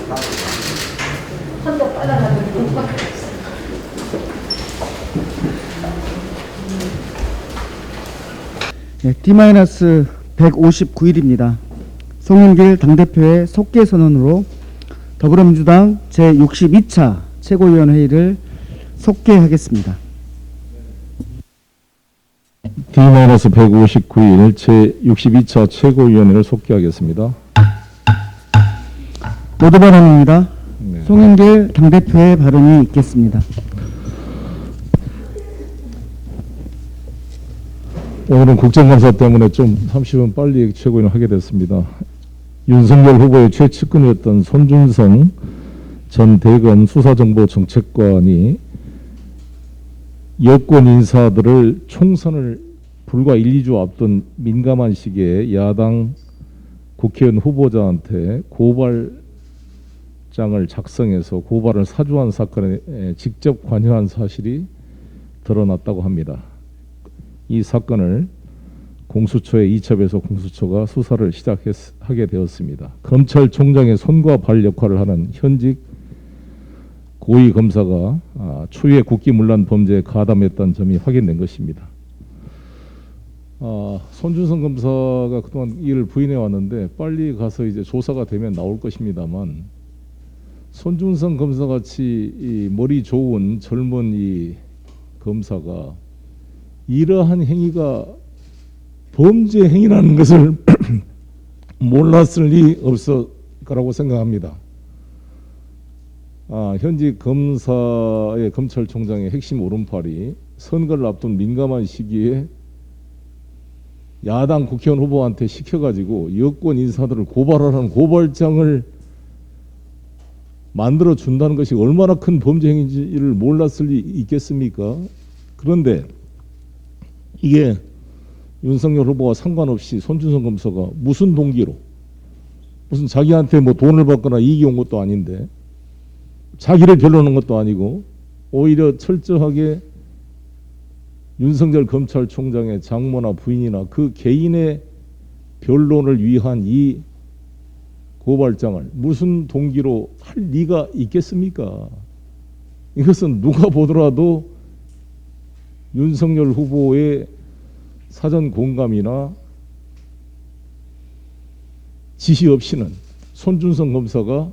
혼자 빨아가는 거. 네, D-159일입니다. 송영길 당대표의 속개 선언으로 더불어민주당 제62차 최고위원회의를 속개하겠습니다. D-159일 제62차 최고위원회를 속개하겠습니다. 모두 발언입니다. 네. 송영길 당대표의 발언이 있겠습니다. 오늘은 국정감사 때문에 좀 30분 빨리 최고위원을 하게 됐습니다. 윤석열 후보의 최측근이었던 손준성 전 대검 수사정보정책관이 여권 인사들을 총선을 불과 1, 2주 앞둔 민감한 시기에 야당 국회의원 후보자한테 고발장을 작성해서 고발을 사주한 사건에 직접 관여한 사실이 드러났다고 합니다. 이 사건을 공수처에 이첩해서 공수처가 수사를 시작하게 되었습니다. 검찰총장의 손과 발 역할을 하는 현직 고위검사가 추후에 국기문란 범죄에 가담했다는 점이 확인된 것입니다. 손준성 검사가 그동안 이를 부인해 왔는데 빨리 가서 이제 조사가 되면 나올 것입니다만, 손준성 검사같이 이 머리 좋은 젊은 이 검사가 이러한 행위가 범죄 행위라는 것을 몰랐을 리 없을 거라고 생각합니다. 현직 검사의 검찰총장의 핵심 오른팔이 선거를 앞둔 민감한 시기에 야당 국회의원 후보한테 시켜가지고 여권 인사들을 고발하라는 고발장을 만들어 준다는 것이 얼마나 큰 범죄 행위인지를 몰랐을 리 있겠습니까? 그런데 이게 윤석열 후보와 상관없이 손준성 검사가 무슨 동기로, 무슨 자기한테 뭐 돈을 받거나 이익이 온 것도 아닌데, 자기를 변론한 것도 아니고, 오히려 철저하게 윤석열 검찰총장의 장모나 부인이나 그 개인의 변론을 위한 이 고발장을 무슨 동기로 할 리가 있겠습니까? 이것은 누가 보더라도 윤석열 후보의 사전 공감이나 지시 없이는 손준성 검사가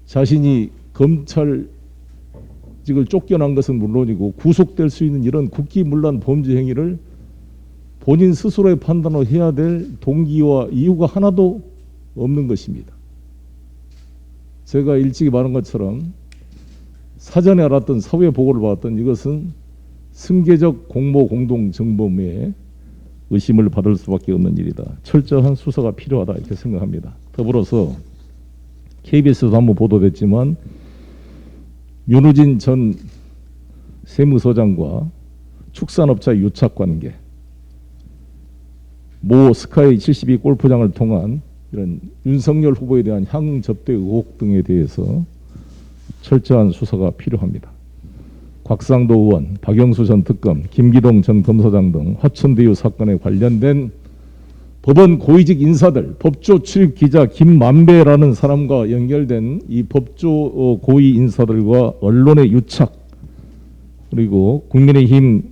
자신이 검찰직을 쫓겨난 것은 물론이고 구속될 수 있는 이런 국기문란 범죄 행위를 본인 스스로의 판단으로 해야 될 동기와 이유가 하나도 없는 것입니다. 제가 일찍이 말한 것처럼 사전에 알았던 사후에 보고를 받았던 이것은 승계적 공모 공동 정범에 의심을 받을 수밖에 없는 일이다. 철저한 수사가 필요하다 이렇게 생각합니다. 더불어서 KBS도 한번 보도됐지만 윤우진 전 세무서장과 축산업자 유착관계, 모 스카이 72 골프장을 통한 이런 윤석열 후보에 대한 향접대 의혹 등에 대해서 철저한 수사가 필요합니다. 곽상도 의원, 박영수 전 특검, 김기동 전 검사장 등 화천대유 사건에 관련된 법원 고위직 인사들, 법조 출입 기자 김만배라는 사람과 연결된 이 법조 고위 인사들과 언론의 유착, 그리고 국민의힘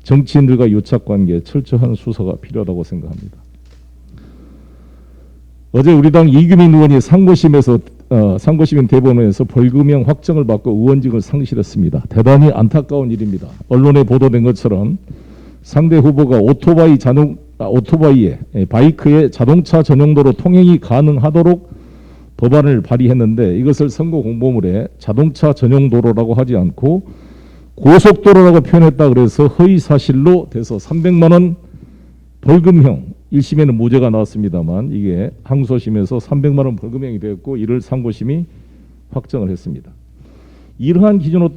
정치인들과 유착 관계에 철저한 수사가 필요하다고 생각합니다. 어제 우리 당 이규민 의원이 상고심인 대법원에서 벌금형 확정을 받고 의원직을 상실했습니다. 대단히 안타까운 일입니다. 언론에 보도된 것처럼 상대 후보가 바이크에 자동차 전용도로 통행이 가능하도록 법안을 발의했는데, 이것을 선거 공보물에 자동차 전용도로라고 하지 않고 고속도로라고 표현했다 그래서 허위사실로 돼서 300만 원 벌금형, 1심에는 무죄가 나왔습니다만 이게 항소심에서 300만 원 벌금형이 되었고, 이를 상고심이 확정을 했습니다. 이러한 기준으로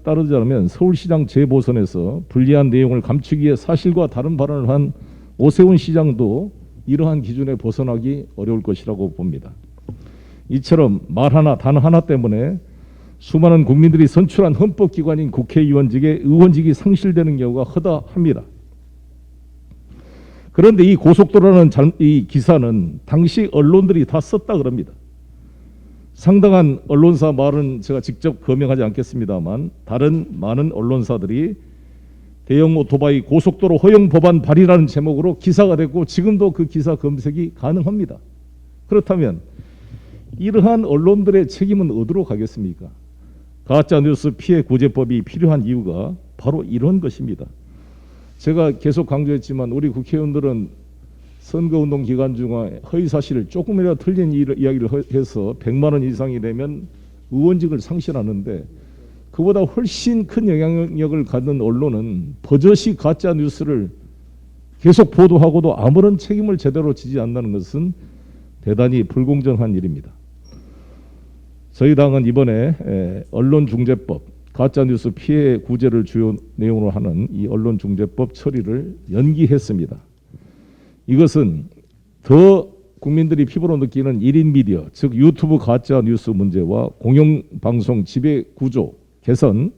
따르자면 서울시장 재보선에서 불리한 내용을 감추기 위해 사실과 다른 발언을 한 오세훈 시장도 이러한 기준에 벗어나기 어려울 것이라고 봅니다. 이처럼 말 하나 단 하나 때문에 수많은 국민들이 선출한 헌법기관인 국회의원직에 의원직이 상실되는 경우가 허다합니다. 그런데 이 고속도로라는 이 기사는 당시 언론들이 다 썼다 그럽니다. 상당한 언론사 말은 제가 직접 거명하지 않겠습니다만 다른 많은 언론사들이 대형 오토바이 고속도로 허용 법안 발의라는 제목으로 기사가 됐고 지금도 그 기사 검색이 가능합니다. 그렇다면 이러한 언론들의 책임은 어디로 가겠습니까? 가짜뉴스 피해 구제법이 필요한 이유가 바로 이런 것입니다. 제가 계속 강조했지만 우리 국회의원들은 선거운동 기간 중에 허위사실을 조금이라도 틀린 이야기를 해서 100만 원 이상이 되면 의원직을 상실하는데 그보다 훨씬 큰 영향력을 갖는 언론은 버젓이 가짜뉴스를 계속 보도하고도 아무런 책임을 제대로 지지 않는다는 것은 대단히 불공정한 일입니다. 저희 당은 이번에 언론중재법, 가짜뉴스 피해 구제를 주요 내용으로 하는 이 언론중재법 처리를 연기했습니다. 이것은 더 국민들이 피부로 느끼는 1인 미디어, 즉 유튜브 가짜뉴스 문제와 공영방송 지배구조 개선,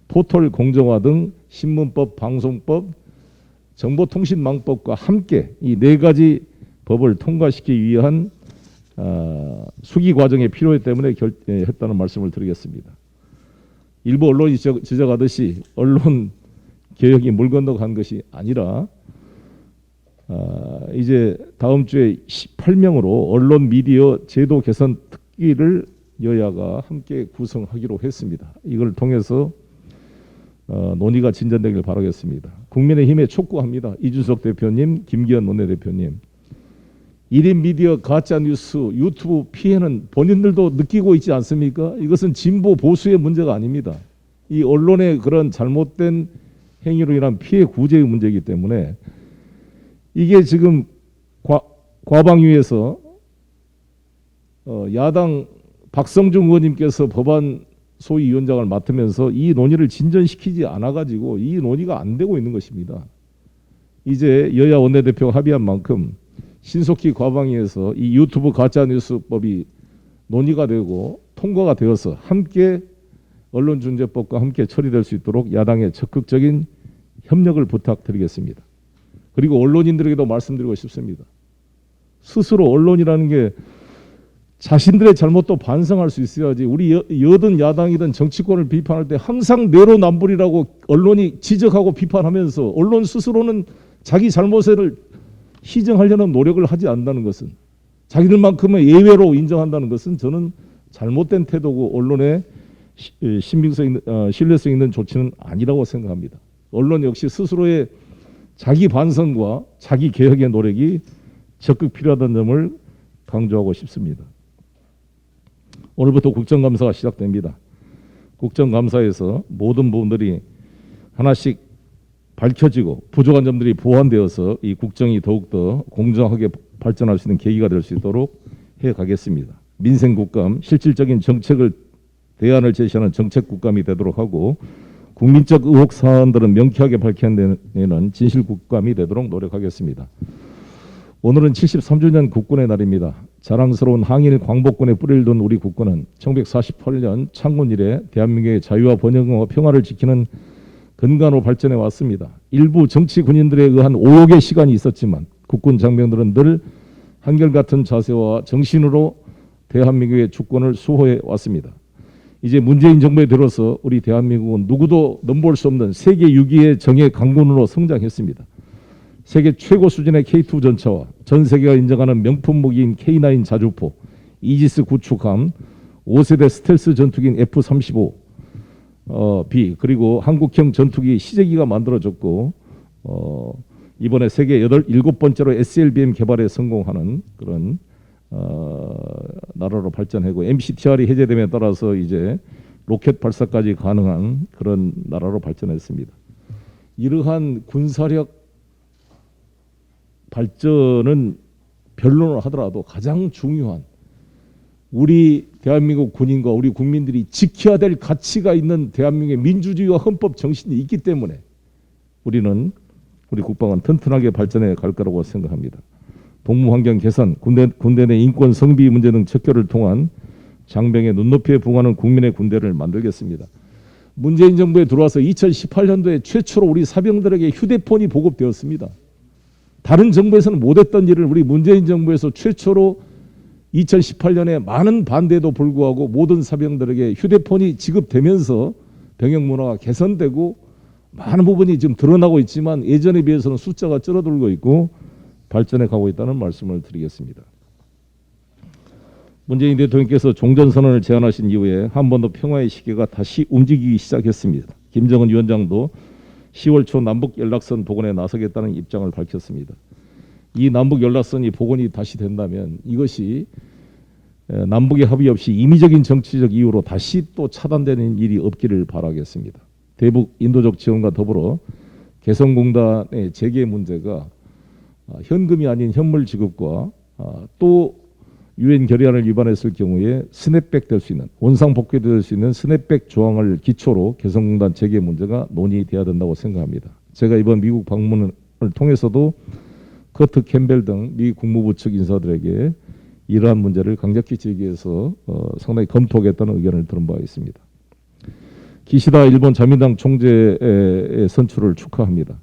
포털 공정화 등 신문법, 방송법, 정보통신망법과 함께 이 네 가지 법을 통과시키기 위한 수기 과정에 필요했기 때문에 했다는 말씀을 드리겠습니다. 일부 언론이 지적하듯이 언론 개혁이 물 건너간 것이 아니라 이제 다음 주에 18명으로 언론 미디어 제도 개선 특위를 여야가 함께 구성하기로 했습니다. 이걸 통해서 논의가 진전되길 바라겠습니다. 국민의힘에 촉구합니다. 이준석 대표님, 김기현 원내대표님. 1인 미디어 가짜뉴스 유튜브 피해는 본인들도 느끼고 있지 않습니까? 이것은 진보 보수의 문제가 아닙니다. 이 언론의 그런 잘못된 행위로 인한 피해 구제의 문제이기 때문에 이게 지금 과방위에서 야당 박성중 의원님께서 법안 소위위원장을 맡으면서 이 논의를 진전시키지 않아가지고 이 논의가 안 되고 있는 것입니다. 이제 여야 원내대표가 합의한 만큼 신속히 과방위에서 이 유튜브 가짜뉴스법이 논의가 되고 통과가 되어서 함께 언론중재법과 함께 처리될 수 있도록 야당의 적극적인 협력을 부탁드리겠습니다. 그리고 언론인들에게도 말씀드리고 싶습니다. 스스로 언론이라는 게 자신들의 잘못도 반성할 수 있어야지. 우리 여든 야당이든 정치권을 비판할 때 항상 내로남불이라고 언론이 지적하고 비판하면서 언론 스스로는 자기 잘못을 시정하려는 노력을 하지 않는다는 것은, 자기들만큼의 예외로 인정한다는 것은 저는 잘못된 태도고 언론의 신뢰성 있는 조치는 아니라고 생각합니다. 언론 역시 스스로의 자기 반성과 자기 개혁의 노력이 적극 필요하다는 점을 강조하고 싶습니다. 오늘부터 국정감사가 시작됩니다. 국정감사에서 모든 부분들이 하나씩 밝혀지고 부족한 점들이 보완되어서 이 국정이 더욱더 공정하게 발전할 수 있는 계기가 될 수 있도록 해가겠습니다. 민생국감, 실질적인 정책을 대안을 제시하는 정책국감이 되도록 하고 국민적 의혹 사안들은 명쾌하게 밝혀내는 진실국감이 되도록 노력하겠습니다. 오늘은 73주년 국군의 날입니다. 자랑스러운 항일 광복군의 뿌리를 둔 우리 국군은 1948년 창군 이래 대한민국의 자유와 번영과 평화를 지키는 근간으로 발전해 왔습니다. 일부 정치 군인들에 의한 오욕의 시간이 있었지만 국군 장병들은 늘 한결같은 자세와 정신으로 대한민국의 주권을 수호해 왔습니다. 이제 문재인 정부에 들어서 우리 대한민국은 누구도 넘볼 수 없는 세계 6위의 정예 강군으로 성장했습니다. 세계 최고 수준의 K2 전차와 전 세계가 인정하는 명품 무기인 K9 자주포, 이지스 구축함, 5세대 스텔스 전투기인 F-35B 그리고 한국형 전투기 시제기가 만들어졌고 이번에 세계 7번째로 SLBM 개발에 성공하는 그런 나라로 발전하고 MCTR이 해제됨에 따라서 이제 로켓 발사까지 가능한 그런 나라로 발전했습니다. 이러한 군사력 발전은 변론을 하더라도 가장 중요한 우리 대한민국 군인과 우리 국민들이 지켜야 될 가치가 있는 대한민국의 민주주의와 헌법 정신이 있기 때문에 우리는 우리 국방은 튼튼하게 발전해 갈 거라고 생각합니다. 복무환경 개선, 군대 내 인권 성비 문제 등 척결을 통한 장병의 눈높이에 부응하는 국민의 군대를 만들겠습니다. 문재인 정부에 들어와서 2018년도에 최초로 우리 사병들에게 휴대폰이 보급되었습니다. 다른 정부에서는 못했던 일을 우리 문재인 정부에서 최초로 2018년에 많은 반대에도 불구하고 모든 사병들에게 휴대폰이 지급되면서 병역 문화가 개선되고 많은 부분이 지금 드러나고 있지만 예전에 비해서는 숫자가 줄어들고 있고 발전해 가고 있다는 말씀을 드리겠습니다. 문재인 대통령께서 종전선언을 제안하신 이후에 한반도 평화의 시계가 다시 움직이기 시작했습니다. 김정은 위원장도 10월 초 남북 연락선 복원에 나서겠다는 입장을 밝혔습니다. 이 남북 연락선이 복원이 다시 된다면 이것이 남북의 합의 없이 임의적인 정치적 이유로 다시 또 차단되는 일이 없기를 바라겠습니다. 대북 인도적 지원과 더불어 개성공단의 재개 문제가 현금이 아닌 현물 지급과 또 유엔 결의안을 위반했을 경우에 스냅백 될 수 있는 원상 복귀될 수 있는 스냅백 조항을 기초로 개성공단 재개 문제가 논의돼야 된다고 생각합니다. 제가 이번 미국 방문을 통해서도 커트 캠벨 등 미 국무부 측 인사들에게 이러한 문제를 강력히 제기해서 상당히 검토하겠다는 의견을 들은 바 있습니다. 기시다 일본 자민당 총재의 선출을 축하합니다.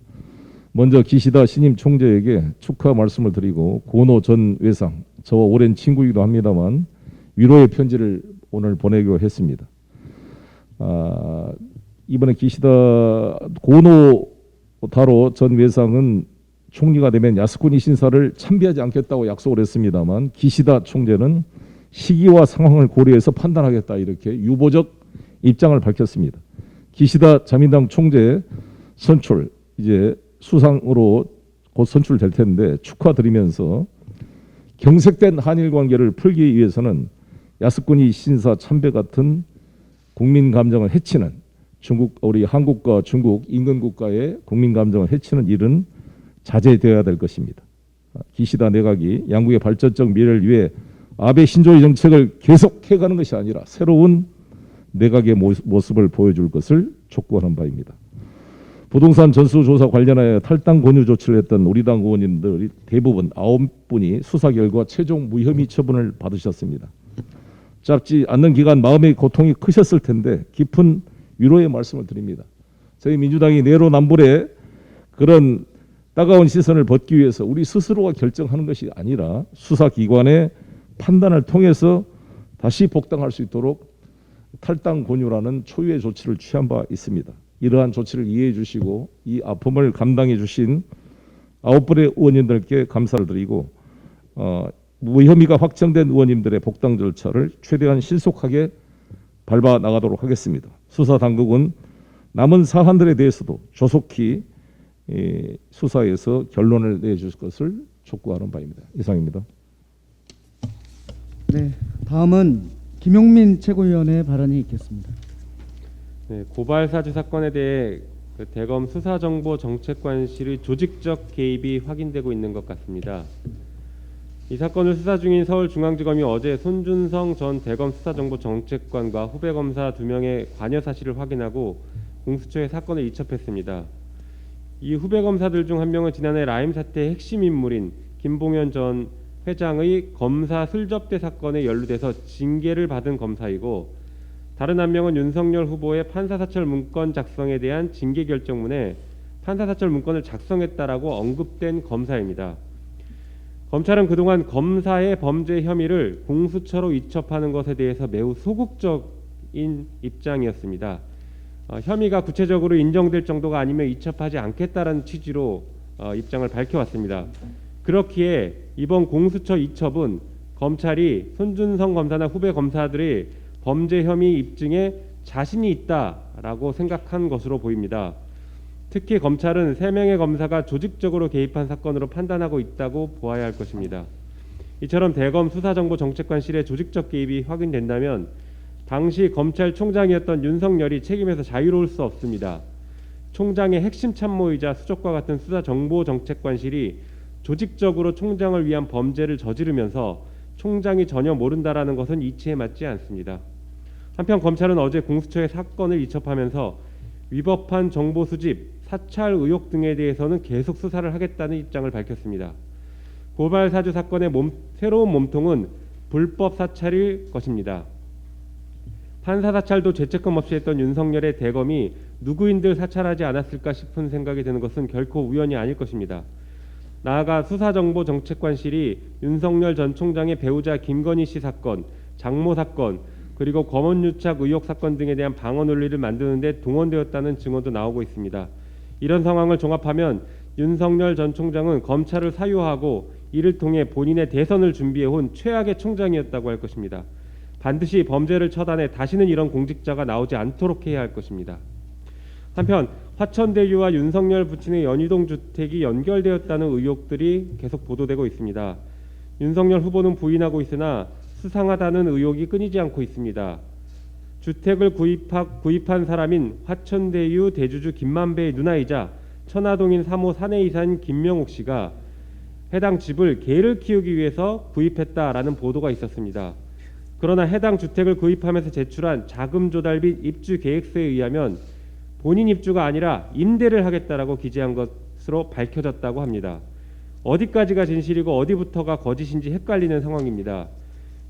먼저 기시다 신임 총재에게 축하 말씀을 드리고 고노 전 외상, 저와 오랜 친구이기도 합니다만 위로의 편지를 오늘 보내기로 했습니다. 이번에 기시다 고노 타로 전 외상은 총리가 되면 야스쿠니 신사를 참배하지 않겠다고 약속을 했습니다만 기시다 총재는 시기와 상황을 고려해서 판단하겠다 이렇게 유보적 입장을 밝혔습니다. 기시다 자민당 총재 선출 이제 수상으로 곧 선출될 텐데 축하드리면서 경색된 한일 관계를 풀기 위해서는 야스쿠니 신사 참배 같은 국민 감정을 해치는 우리 한국과 중국 인근 국가의 국민 감정을 해치는 일은 자제되어야 될 것입니다. 기시다 내각이 양국의 발전적 미래를 위해 아베 신조의 정책을 계속해가는 것이 아니라 새로운 내각의 모습을 보여줄 것을 촉구하는 바입니다. 부동산 전수조사 관련하여 탈당 권유 조치를 했던 우리 당 의원님들이 대부분 9분이 수사 결과 최종 무혐의 처분을 받으셨습니다. 짧지 않는 기간 마음의 고통이 크셨을 텐데 깊은 위로의 말씀을 드립니다. 저희 민주당이 내로남불의 그런 따가운 시선을 벗기 위해서 우리 스스로가 결정하는 것이 아니라 수사기관의 판단을 통해서 다시 복당할 수 있도록 탈당 권유라는 초유의 조치를 취한 바 있습니다. 이러한 조치를 이해해 주시고 이 아픔을 감당해 주신 9분의 의원님들께 감사를 드리고 무혐의가 확정된 의원님들의 복당 절차를 최대한 신속하게 밟아 나가도록 하겠습니다. 수사당국은 남은 사안들에 대해서도 조속히 수사에서 결론을 내줄 것을 촉구하는 바입니다. 이상입니다. 네, 다음은 김용민 최고위원의 발언이 있겠습니다. 네, 고발 사주 사건에 대해 대검 수사정보정책관실의 조직적 개입이 확인되고 있는 것 같습니다. 이 사건을 수사 중인 서울중앙지검이 어제 손준성 전 대검 수사정보정책관과 후배 검사 2명의 관여 사실을 확인하고 공수처에 사건을 이첩했습니다. 이 후배 검사들 중 한 명은 지난해 라임 사태의 핵심 인물인 김봉현 전 회장의 검사 술접대 사건에 연루돼서 징계를 받은 검사이고, 다른 한 명은 윤석열 후보의 판사사찰 문건 작성에 대한 징계 결정문에 판사사찰 문건을 작성했다라고 언급된 검사입니다. 검찰은 그동안 검사의 범죄 혐의를 공수처로 이첩하는 것에 대해서 매우 소극적인 입장이었습니다. 혐의가 구체적으로 인정될 정도가 아니면 이첩하지 않겠다라는 취지로 입장을 밝혀왔습니다. 그렇기에 이번 공수처 이첩은 검찰이 손준성 검사나 후배 검사들의 범죄 혐의 입증에 자신이 있다라고 생각한 것으로 보입니다. 특히 검찰은 3명의 검사가 조직적으로 개입한 사건으로 판단하고 있다고 보아야 할 것입니다. 이처럼 대검 수사정보정책관실의 조직적 개입이 확인된다면 당시 검찰총장이었던 윤석열이 책임에서 자유로울 수 없습니다. 총장의 핵심 참모이자 수석과 같은 수사정보정책관실이 조직적으로 총장을 위한 범죄를 저지르면서 총장이 전혀 모른다라는 것은 이치에 맞지 않습니다. 한편 검찰은 어제 공수처에 사건을 이첩하면서 위법한 정보 수집, 사찰 의혹 등에 대해서는 계속 수사를 하겠다는 입장을 밝혔습니다. 고발 사주 사건의 새로운 몸통은 불법 사찰일 것입니다. 판사 사찰도 죄책감 없이 했던 윤석열의 대검이 누구인들 사찰하지 않았을까 싶은 생각이 드는 것은 결코 우연이 아닐 것입니다. 나아가 수사정보정책관실이 윤석열 전 총장의 배우자 김건희 씨 사건, 장모 사건, 그리고 검언유착 의혹 사건 등에 대한 방어 논리를 만드는 데 동원되었다는 증언도 나오고 있습니다. 이런 상황을 종합하면 윤석열 전 총장은 검찰을 사유하고 이를 통해 본인의 대선을 준비해온 최악의 총장이었다고 할 것입니다. 반드시 범죄를 처단해 다시는 이런 공직자가 나오지 않도록 해야 할 것입니다. 한편 화천대유와 윤석열 부친의 연희동 주택이 연결되었다는 의혹들이 계속 보도되고 있습니다. 윤석열 후보는 부인하고 있으나 수상하다는 의혹이 끊이지 않고 있습니다. 주택을 구입한 사람인 화천대유 대주주 김만배의 누나이자 천화동인 3호 사내이사인 김명옥 씨가 해당 집을 개를 키우기 위해서 구입했다라는 보도가 있었습니다. 그러나 해당 주택을 구입하면서 제출한 자금 조달 및 입주 계획서에 의하면 본인 입주가 아니라 임대를 하겠다라고 기재한 것으로 밝혀졌다고 합니다. 어디까지가 진실이고 어디부터가 거짓인지 헷갈리는 상황입니다.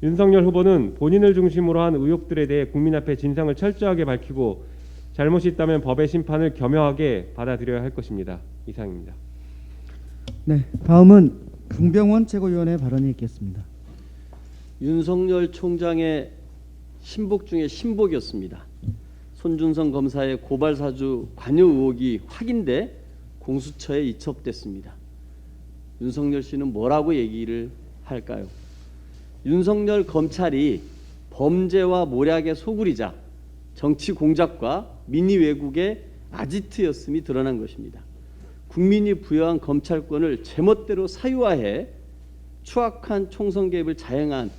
윤석열 후보는 본인을 중심으로 한 의혹들에 대해 국민 앞에 진상을 철저하게 밝히고 잘못이 있다면 법의 심판을 겸허하게 받아들여야 할 것입니다. 이상입니다. 네, 다음은 강병원 최고위원의 발언이 있겠습니다. 윤석열 총장의 신복 중에 신복이었습니다. 손준성 검사의 고발 사주 관여 의혹이 확인돼 공수처에 이첩됐습니다. 윤석열 씨는 뭐라고 얘기를 할까요? 윤석열 검찰이 범죄와 모략의 소굴이자 정치 공작과 민의 왜곡의 아지트였음이 드러난 것입니다. 국민이 부여한 검찰권을 제멋대로 사유화해 추악한 총선 개입을 자행한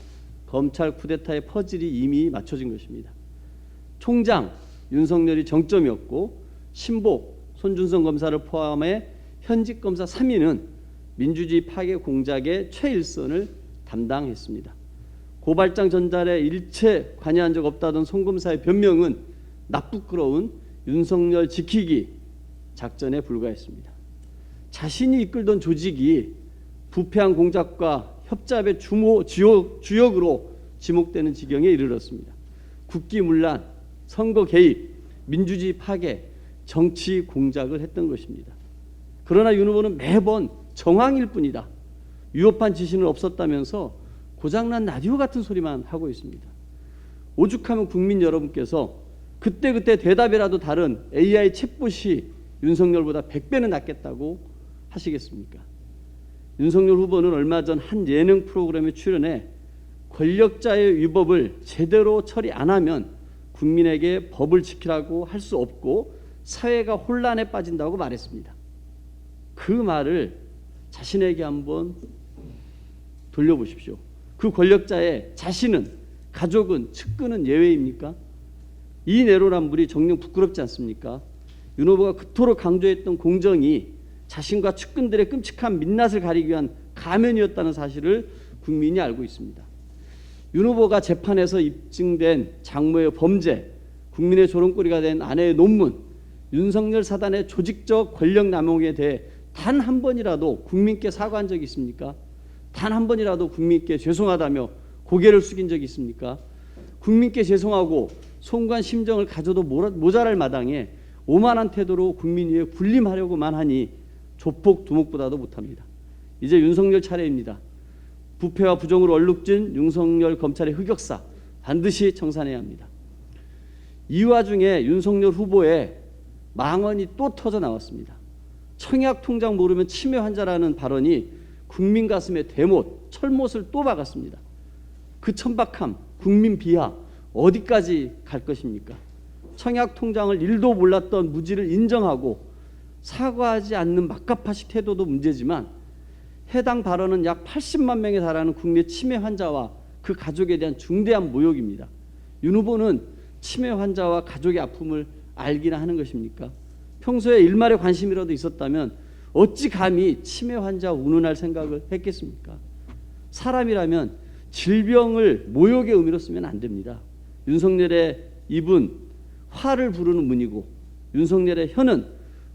검찰 쿠데타의 퍼즐이 이미 맞춰진 것입니다. 총장 윤석열이 정점이었고 신복 손준성 검사를 포함해 현직 검사 3인은 민주주의 파괴 공작의 최일선을 담당했습니다. 고발장 전달에 일체 관여한 적 없다던 송 검사의 변명은 나쁘끄러운 윤석열 지키기 작전에 불과했습니다. 자신이 이끌던 조직이 부패한 공작과 협잡의 주역으로 지목되는 지경에 이르렀습니다. 국기문란, 선거 개입, 민주주의 파괴, 정치 공작을 했던 것입니다. 그러나 윤 후보는 매번 정황일 뿐이다. 위협한 지시는 없었다면서 고장난 라디오 같은 소리만 하고 있습니다. 오죽하면 국민 여러분께서 그때그때 대답이라도 다른 AI 챗봇이 윤석열보다 100배는 낫겠다고 하시겠습니까? 윤석열 후보는 얼마 전 한 예능 프로그램에 출연해 권력자의 위법을 제대로 처리 안 하면 국민에게 법을 지키라고 할 수 없고 사회가 혼란에 빠진다고 말했습니다. 그 말을 자신에게 한번 돌려보십시오. 그 권력자의 자신은, 가족은, 측근은 예외입니까? 이 내로남불이 정녕 부끄럽지 않습니까? 윤 후보가 그토록 강조했던 공정이 자신과 측근들의 끔찍한 민낯을 가리기 위한 가면이었다는 사실을 국민이 알고 있습니다. 윤 후보가 재판에서 입증된 장모의 범죄, 국민의 조롱거리가 된 아내의 논문, 윤석열 사단의 조직적 권력 남용에 대해 단 한 번이라도 국민께 사과한 적이 있습니까? 단 한 번이라도 국민께 죄송하다며 고개를 숙인 적이 있습니까? 국민께 죄송하고 송구한 심정을 가져도 모자랄 마당에 오만한 태도로 국민 위에 군림하려고만 하니 조폭 두목보다도 못합니다. 이제 윤석열 차례입니다. 부패와 부정으로 얼룩진 윤석열 검찰의 흑역사 반드시 청산해야 합니다. 이 와중에 윤석열 후보의 망언이 또 터져 나왔습니다. 청약 통장 모르면 치매 환자라는 발언이 국민 가슴에 대못, 철못을 또 박았습니다. 그 천박함, 국민 비하 어디까지 갈 것입니까? 청약 통장을 1도 몰랐던 무지를 인정하고 사과하지 않는 막가파식 태도도 문제지만 해당 발언은 약 80만 명에 달하는 국내 치매 환자와 그 가족에 대한 중대한 모욕입니다. 윤 후보는 치매 환자와 가족의 아픔을 알기나 하는 것입니까? 평소에 일말의 관심이라도 있었다면 어찌 감히 치매 환자 운운할 생각을 했겠습니까? 사람이라면 질병을 모욕의 의미로 쓰면 안 됩니다. 윤석열의 입은 화를 부르는 문이고 윤석열의 혀는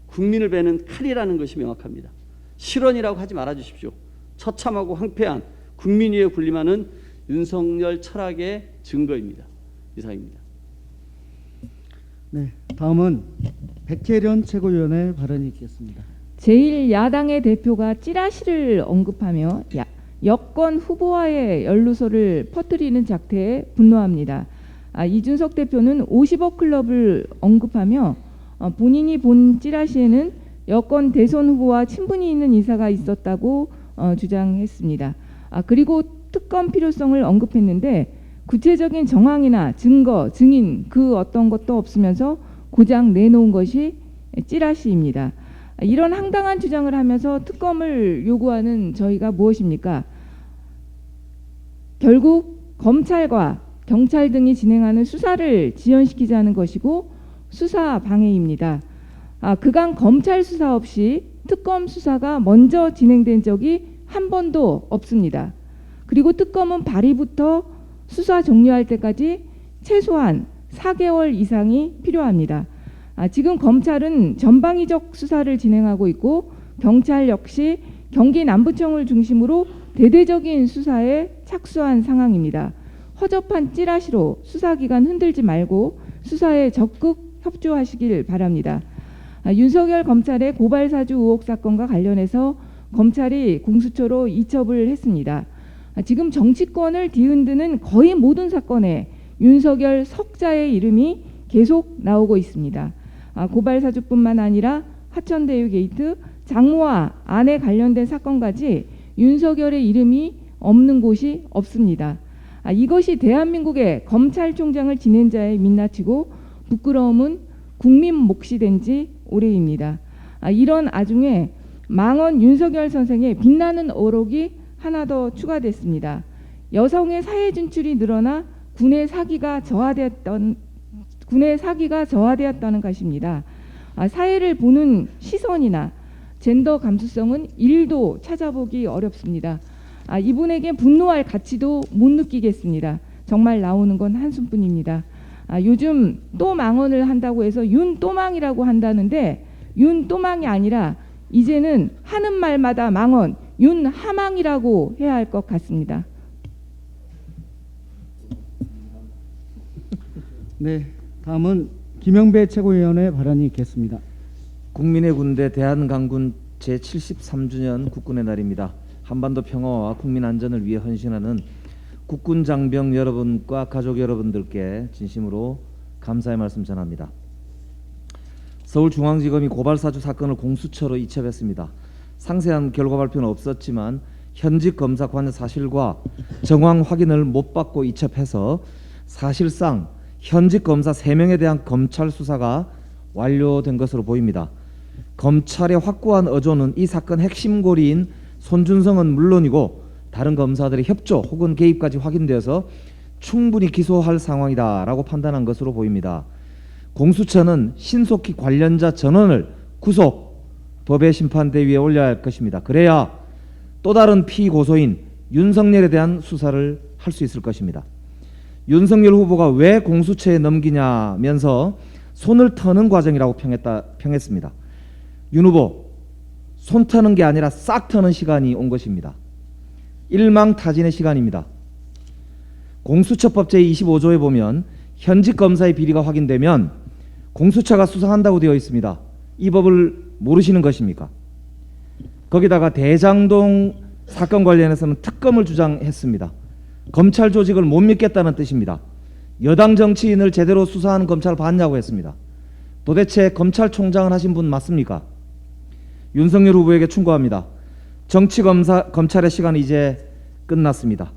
국민을 베는 칼이라는 것이 명확합니다. 실언이라고 하지 말아주십시오. 처참하고 황폐한 국민 위에 군림하는 윤석열 철학의 증거입니다. 이상입니다. 네, 다음은 백혜련 최고위원의 발언이 있겠습니다. 제1야당의 대표가 찌라시를 언급하며 여권 후보와의 연루설을 퍼뜨리는 작태에 분노합니다. 이준석 대표는 50억 클럽을 언급하며 본인이 본 찌라시에는 여권 대선 후보와 친분이 있는 인사가 있었다고 주장했습니다. 그리고 특검 필요성을 언급했는데 구체적인 정황이나 증거, 증인 그 어떤 것도 없으면서 고장 내놓은 것이 찌라시입니다. 이런 황당한 주장을 하면서 특검을 요구하는 저희가 무엇입니까? 결국 검찰과 경찰 등이 진행하는 수사를 지연시키자는 것이고 수사 방해입니다. 그간 검찰 수사 없이 특검 수사가 먼저 진행된 적이 한 번도 없습니다. 그리고 특검은 발의부터 수사 종료할 때까지 최소한 4개월 이상이 필요합니다. 지금 검찰은 전방위적 수사를 진행하고 있고 경찰 역시 경기 남부청을 중심으로 대대적인 수사에 착수한 상황입니다. 허접한 찌라시로 수사기관 흔들지 말고 수사에 적극 협조하시길 바랍니다. 윤석열 검찰의 고발사주 의혹 사건과 관련해서 검찰이 공수처로 이첩을 했습니다. 지금 정치권을 뒤흔드는 거의 모든 사건에 윤석열 석자의 이름이 계속 나오고 있습니다. 고발사주뿐만 아니라 하천대유 게이트, 장모와 아내 관련된 사건까지 윤석열의 이름이 없는 곳이 없습니다. 이것이 대한민국의 검찰총장을 지낸 자의 민낯이고 부끄러움은 국민 몫이 된 지 오래입니다. 이런 와중에 망언 윤석열 선생의 빛나는 어록이 하나 더 추가됐습니다. 여성의 사회 진출이 늘어나 군의 사기가 저하되었다는 것입니다. 사회를 보는 시선이나 젠더 감수성은 1도 찾아보기 어렵습니다. 이분에게 분노할 가치도 못 느끼겠습니다. 정말 나오는 건 한숨뿐입니다. 요즘 또 망언을 한다고 해서 윤또망이라고 한다는데 윤또망이 아니라 이제는 하는 말마다 망언, 윤하망이라고 해야 할 것 같습니다. 네, 다음은 김영배 최고위원의 발언이 있겠습니다. 국민의 군대 대한강군 제73주년 국군의 날입니다. 한반도 평화와 국민 안전을 위해 헌신하는 국군 장병 여러분과 가족 여러분들께 진심으로 감사의 말씀 전합니다. 서울중앙지검이 고발사주 사건을 공수처로 이첩했습니다. 상세한 결과 발표는 없었지만 현직 검사 관여 사실과 정황 확인을 못 받고 이첩해서 사실상 현직 검사 3명에 대한 검찰 수사가 완료된 것으로 보입니다. 검찰의 확고한 어조는 이 사건 핵심 고리인 손준성은 물론이고 다른 검사들의 협조 혹은 개입까지 확인되어서 충분히 기소할 상황이다라고 판단한 것으로 보입니다. 공수처는 신속히 관련자 전원을 구속, 법의 심판대 위에 올려야 할 것입니다. 그래야 또 다른 피고소인 윤석열에 대한 수사를 할 수 있을 것입니다. 윤석열 후보가 왜 공수처에 넘기냐면서 손을 터는 과정이라고 평했습니다. 윤 후보, 손 터는 게 아니라 싹 터는 시간이 온 것입니다. 일망타진의 시간입니다. 공수처법 제25조에 보면 현직 검사의 비리가 확인되면 공수처가 수사한다고 되어 있습니다. 이 법을 모르시는 것입니까? 거기다가 대장동 사건 관련해서는 특검을 주장했습니다. 검찰 조직을 못 믿겠다는 뜻입니다. 여당 정치인을 제대로 수사하는 검찰을 봤냐고 했습니다. 도대체 검찰총장을 하신 분 맞습니까? 윤석열 후보에게 충고합니다. 검찰의 시간은 이제 끝났습니다.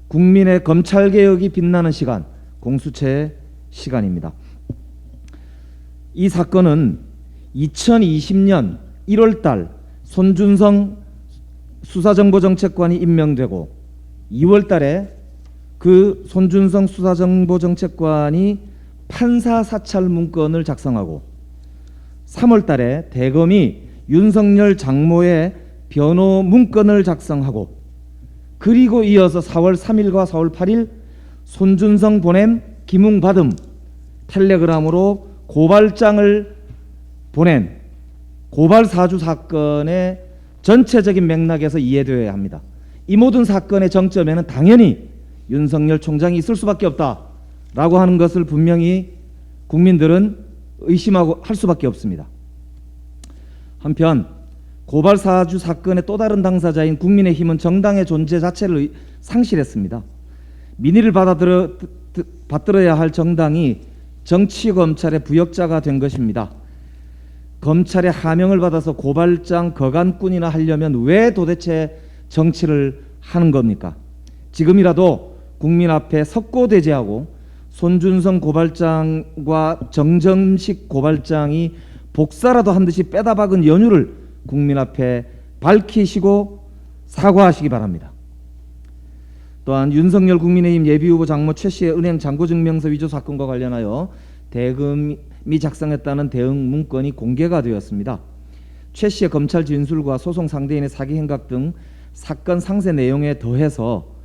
국민의 검찰개혁이 빛나는 시간, 공수처의 시간입니다. 이 사건은 2020년 1월달 손준성 수사정보정책관이 임명되고 2월달에 그 손준성 수사정보정책관이 판사 사찰 문건을 작성하고 3월달에 대검이 윤석열 장모의 변호 문건을 작성하고 그리고 이어서 4월 3일과 4월 8일 손준성 보냄 기문 받음 텔레그램으로 고발장을 보낸 고발 사주 사건의 전체적인 맥락에서 이해되어야 합니다. 이 모든 사건의 정점에는 당연히 윤석열 총장이 있을 수밖에 없다라고 하는 것을 분명히 국민들은 의심하고 할 수밖에 없습니다. 한편 고발 사주 사건의 또 다른 당사자인 국민의힘은 정당의 존재 자체를 상실했습니다. 민의를 받들어야 할 정당이 정치 검찰의 부역자가 된 것입니다. 검찰의 하명을 받아서 고발장 거간꾼이나 하려면 왜 도대체 정치를 하는 겁니까? 지금이라도 국민 앞에 석고대죄하고 손준성 고발장과 정정식 고발장이 복사라도 한 듯이 빼다 박은 연유를 국민 앞에 밝히시고 사과하시기 바랍니다. 또한 윤석열 국민의힘 예비후보 장모 최 씨의 은행 잔고증명서 위조 사건과 관련하여 대검이 작성했다는 대응 문건이 공개가 되었습니다. 최 씨의 검찰 진술과 소송 상대인의 사기 행각 등 사건 상세 내용에 더해서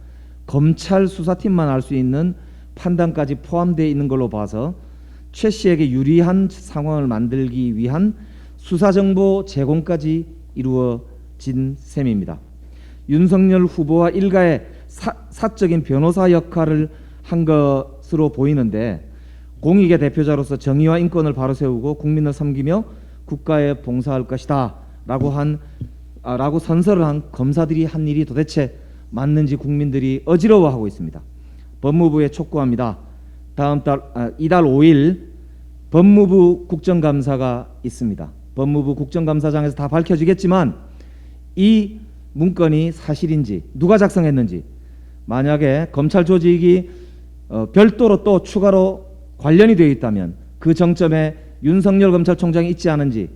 검찰 수사팀만 알 수 있는 판단까지 포함되어 있는 걸로 봐서 최 씨에게 유리한 상황을 만들기 위한 수사정보 제공까지 이루어진 셈입니다. 윤석열 후보와 일가의 사적인 변호사 역할을 한 것으로 보이는데 공익의 대표자로서 정의와 인권을 바로 세우고 국민을 섬기며 국가에 봉사할 것이다 라고 선서를 한 검사들이 한 일이 도대체 맞는지 국민들이 어지러워하고 있습니다. 법무부에 촉구합니다. 이달 5일 법무부 국정감사가 있습니다. 법무부 국정감사장에서 다 밝혀지겠지만 이 문건이 사실인지 누가 작성했는지, 만약에 검찰 조직이 별도로 또 추가로 관련이 되어 있다면 그 정점에 윤석열 검찰총장이 있지 않은지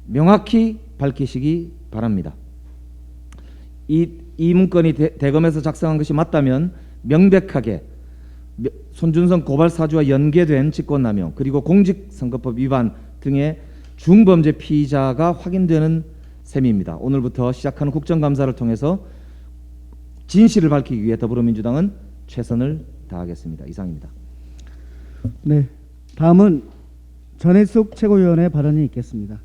명확히 밝히시기 바랍니다. 이 문건이 대검에서 작성한 것이 맞다면 명백하게 손준성 고발 사주와 연계된 직권남용 그리고 공직선거법 위반 등의 중범죄 피의자가 확인되는 셈입니다. 오늘부터 시작하는 국정감사를 통해서 진실을 밝히기 위해 더불어민주당은 최선을 다하겠습니다. 이상입니다. 네, 다음은 전해숙 최고위원의 발언이 있겠습니다.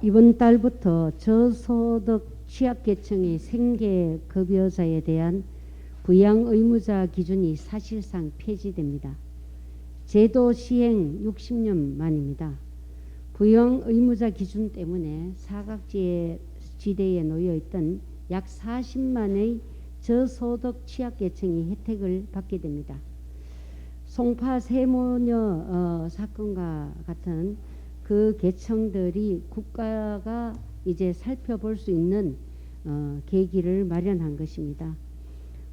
이번 달부터 저소득 취약계층의 생계급여자에 대한 부양의무자 기준이 사실상 폐지됩니다. 제도 시행 60년 만입니다. 부양의무자 기준 때문에 사각지대에 놓여있던 약 40만의 저소득 취약계층이 혜택을 받게 됩니다. 송파 세모녀 사건과 같은 그 계층들이 국가가 이제 살펴볼 수 있는 계기를 마련한 것입니다.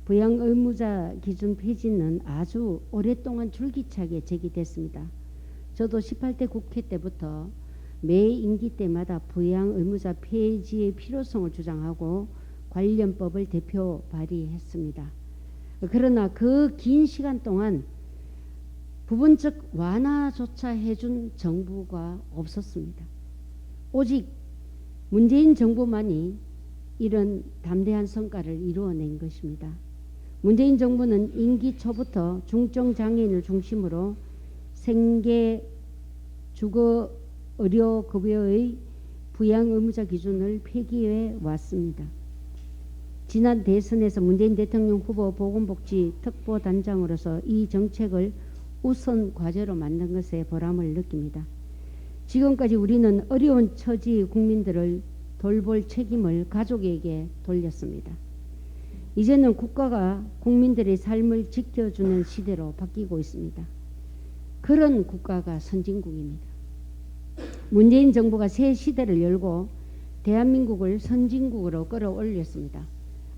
부양의무자 기준 폐지는 아주 오랫동안 줄기차게 제기됐습니다. 저도 18대 국회 때부터 매 임기 때마다 부양의무자 폐지의 필요성을 주장하고 관련법을 대표 발의했습니다. 그러나 그 긴 시간 동안 부분적 완화조차 해준 정부가 없었습니다. 오직 문재인 정부만이 이런 담대한 성과를 이루어낸 것입니다. 문재인 정부는 임기 초부터 중증장애인을 중심으로 생계, 주거, 의료급여의 부양의무자 기준을 폐기해 왔습니다. 지난 대선에서 문재인 대통령 후보 보건복지 특보단장으로서 이 정책을 우선 과제로 만든 것에 보람을 느낍니다. 지금까지 우리는 어려운 처지 국민들을 돌볼 책임을 가족에게 돌렸습니다. 이제는 국가가 국민들의 삶을 지켜주는 시대로 바뀌고 있습니다. 그런 국가가 선진국입니다. 문재인 정부가 새 시대를 열고 대한민국을 선진국으로 끌어올렸습니다.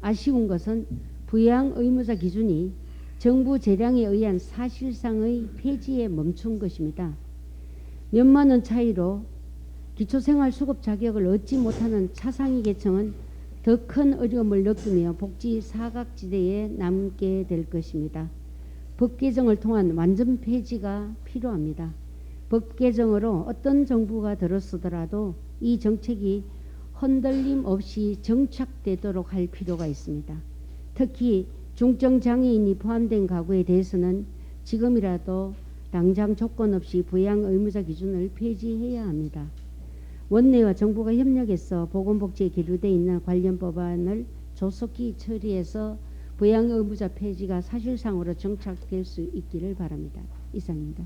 아쉬운 것은 부양의무자 기준이 정부 재량에 의한 사실상의 폐지에 멈춘 것입니다. 몇만 원 차이로 기초생활수급 자격을 얻지 못하는 차상위 계층은 더 큰 어려움을 느끼며 복지 사각지대에 남게 될 것입니다. 법 개정을 통한 완전 폐지가 필요합니다. 법 개정으로 어떤 정부가 들어서더라도 이 정책이 흔들림 없이 정착되도록 할 필요가 있습니다. 특히 중증장애인이 포함된 가구에 대해서는 지금이라도 당장 조건 없이 부양의무자 기준을 폐지해야 합니다. 원내와 정부가 협력해서 보건복지에 계류되어 있는 관련 법안을 조속히 처리해서 부양의무자 폐지가 사실상으로 정착될 수 있기를 바랍니다. 이상입니다.